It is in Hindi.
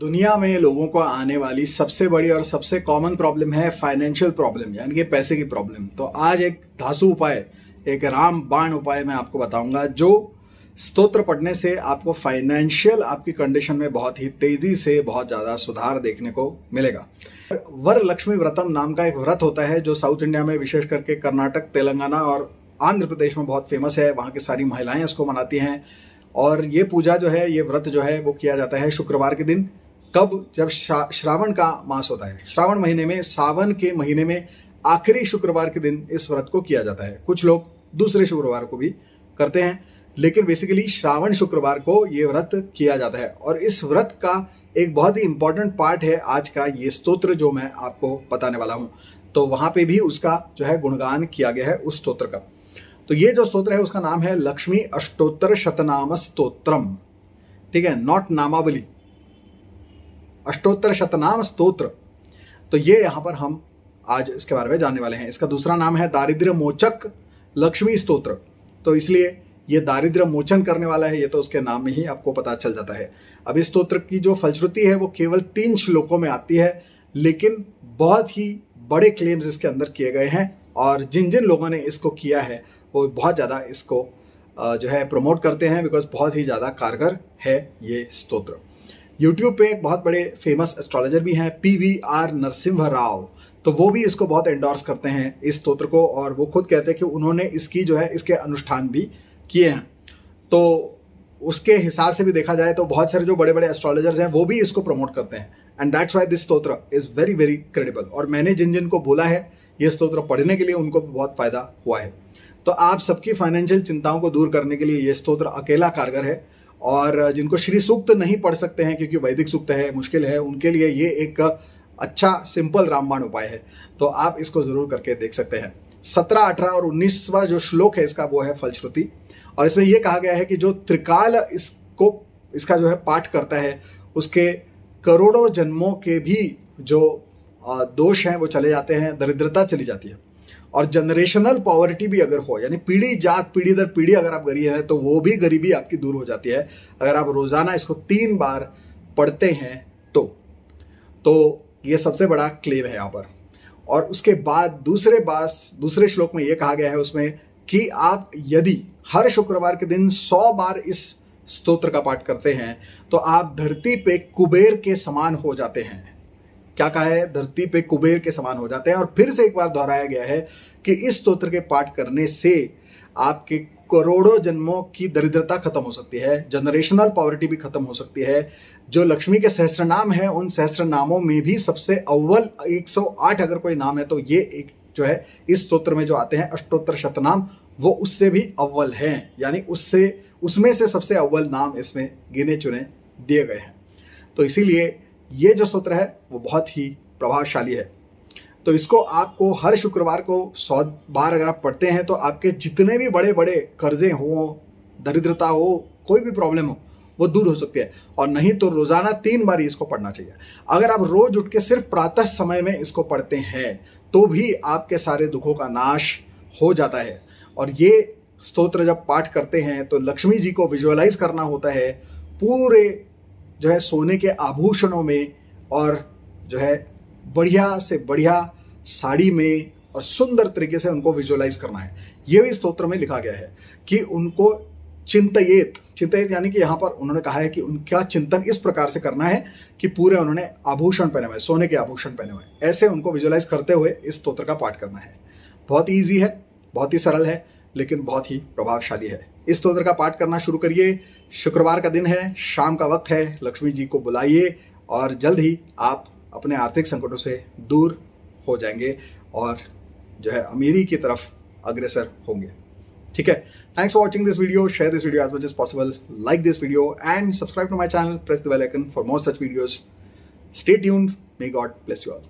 दुनिया में लोगों को आने वाली सबसे बड़ी और सबसे कॉमन प्रॉब्लम है फाइनेंशियल प्रॉब्लम, यानी कि पैसे की प्रॉब्लम। तो आज एक धासु उपाय, एक रामबाण उपाय मैं आपको बताऊंगा, जो स्तोत्र पढ़ने से आपको फाइनेंशियल आपकी कंडीशन में बहुत ही तेजी से बहुत ज़्यादा सुधार देखने को मिलेगा। वरलक्ष्मी व्रतम नाम का एक व्रत होता है जो साउथ इंडिया में, विशेष करके कर्नाटक, तेलंगाना और आंध्र प्रदेश में बहुत फेमस है। वहाँ की सारी महिलाएं इसको मनाती हैं। और ये पूजा जो है, ये व्रत जो है वो किया जाता है शुक्रवार के दिन। कब? जब श्रावण का मास होता है, श्रावण महीने में, सावन के महीने में आखिरी शुक्रवार के दिन इस व्रत को किया जाता है। कुछ लोग दूसरे शुक्रवार को भी करते हैं, लेकिन बेसिकली श्रावण शुक्रवार को ये व्रत किया जाता है। और इस व्रत का एक बहुत ही इंपॉर्टेंट पार्ट है आज का ये स्तोत्र जो मैं आपको बताने वाला हूँ। तो वहाँ पे भी उसका जो है गुणगान किया गया है उस स्तोत्र का। तो ये जो स्तोत्र है उसका नाम है लक्ष्मी अष्टोत्तर शतनाम स्तोत्रम। ठीक है, नॉट नामावली, अष्टोत्तर शतनाम स्तोत्र। तो ये यहाँ पर हम आज इसके बारे में जानने वाले हैं। इसका दूसरा नाम है दारिद्र्य मोचक लक्ष्मी स्तोत्र। तो इसलिए ये दारिद्र्य मोचन करने वाला है, ये तो उसके नाम में ही आपको पता चल जाता है। अब इस स्तोत्र की जो फलश्रुति है वो केवल 3 श्लोकों में आती है, लेकिन बहुत ही बड़े क्लेम्स इसके अंदर किए गए हैं। और जिन जिन लोगों ने इसको किया है वो बहुत ज़्यादा इसको जो है प्रमोट करते हैं, बिकॉज बहुत ही ज़्यादा कारगर है ये स्तोत्र। यूट्यूब पे एक बहुत बड़े फेमस एस्ट्रोलॉजर भी हैं, PVR नरसिम्हा राव। तो वो भी इसको बहुत एंडोर्स करते हैं इस स्तोत्र को, और वो खुद कहते हैं कि उन्होंने इसकी जो है इसके अनुष्ठान भी किए हैं। तो उसके हिसाब से भी देखा जाए तो बहुत सारे जो बड़े बड़े एस्ट्रोलॉजर्स हैं वो भी इसको प्रमोट करते हैं। एंड दैट्स वाई दिस स्तोत्र इज़ वेरी वेरी क्रेडिबल। और मैंने जिन जिन को बोला है ये स्तोत्र पढ़ने के लिए, उनको भी बहुत फ़ायदा हुआ है। तो आप सबकी फाइनेंशियल चिंताओं को दूर करने के लिए ये स्तोत्र अकेला कारगर है। और जिनको श्री सूक्त नहीं पढ़ सकते हैं क्योंकि वैदिक सूक्त है, मुश्किल है, उनके लिए ये एक अच्छा सिंपल रामबाण उपाय है। तो आप इसको ज़रूर करके देख सकते हैं। 17, 18 और 19वां जो श्लोक है इसका, वो है फलश्रुति। और इसमें यह कहा गया है कि जो त्रिकाल इसका जो है पाठ करता है, उसके करोड़ों जन्मों के भी जो दोष हैं वो चले जाते हैं, दरिद्रता चली जाती है। और जनरेशनल पॉवर्टी भी अगर हो, यानी पीढ़ी जात पीढ़ी दर पीढ़ी अगर आप गरीब हैं तो वो भी गरीबी आपकी दूर हो जाती है अगर आप रोजाना इसको 3 बार पढ़ते हैं तो ये सबसे बड़ा क्लेम है यहाँ पर। और उसके बाद दूसरे श्लोक में ये कहा गया है उसमें कि आप यदि हर शुक्रवार के दिन 100 बार इस स्तोत्र का पाठ करते हैं तो आप धरती पे कुबेर के समान हो जाते हैं। क्या कहा है? धरती पे कुबेर के समान हो जाते हैं। और फिर से एक बार दोहराया गया है कि इस स्तोत्र के पाठ करने से आपके करोड़ों जन्मों की दरिद्रता खत्म हो सकती है, जनरेशनल पॉवर्टी भी खत्म हो सकती है। जो लक्ष्मी के सहस्त्रनाम है, उन सहस्त्रनामों में भी सबसे अव्वल 108 अगर कोई नाम है तो ये एक जो है इस स्तोत्र में जो आते हैं अष्टोत्तर शतनाम, वो उससे भी अव्वल हैं। यानी उसमें से सबसे अव्वल नाम इसमें गिने चुने दिए गए हैं। तो इसीलिए ये जो स्तोत्र है वो बहुत ही प्रभावशाली है। तो इसको आपको हर शुक्रवार को 100 बार अगर आप पढ़ते हैं तो आपके जितने भी बड़े बड़े कर्जे हो, दरिद्रता हो, कोई भी प्रॉब्लम हो, वो दूर हो सकती है। और नहीं तो रोजाना 3 बार इसको पढ़ना चाहिए। अगर आप रोज उठ के सिर्फ प्रातः समय में इसको पढ़ते हैं तो भी आपके सारे दुखों का नाश हो जाता है। और ये स्तोत्र जब पाठ करते हैं तो लक्ष्मी जी को विजुअलाइज करना होता है पूरे जो है सोने के आभूषणों में, और जो है बढ़िया से बढ़िया साड़ी में, और सुंदर तरीके से उनको विजुअलाइज करना है। ये भी स्तोत्र में लिखा गया है कि उनको चिंतयेत यानी कि यहाँ पर उन्होंने कहा है कि उनका चिंतन इस प्रकार से करना है कि पूरे उन्होंने आभूषण पहने हुए, सोने के आभूषण पहने हुए, ऐसे उनको विजुअलाइज करते हुए इस स्तोत्र का पाठ करना है। बहुत ही ईजी है, बहुत ही सरल है, लेकिन बहुत ही प्रभावशाली है। इस स्तोत्र का पाठ करना शुरू करिए। शुक्रवार का दिन है, शाम का वक्त है, लक्ष्मी जी को बुलाइए और जल्द ही आप अपने आर्थिक संकटों से दूर हो जाएंगे और जो है अमीरी की तरफ अग्रसर होंगे। ठीक है, thanks for watching this video. Share this video as much as possible, like this video and subscribe to my channel, press the bell icon for more such videos. Stay tuned, may God bless you all.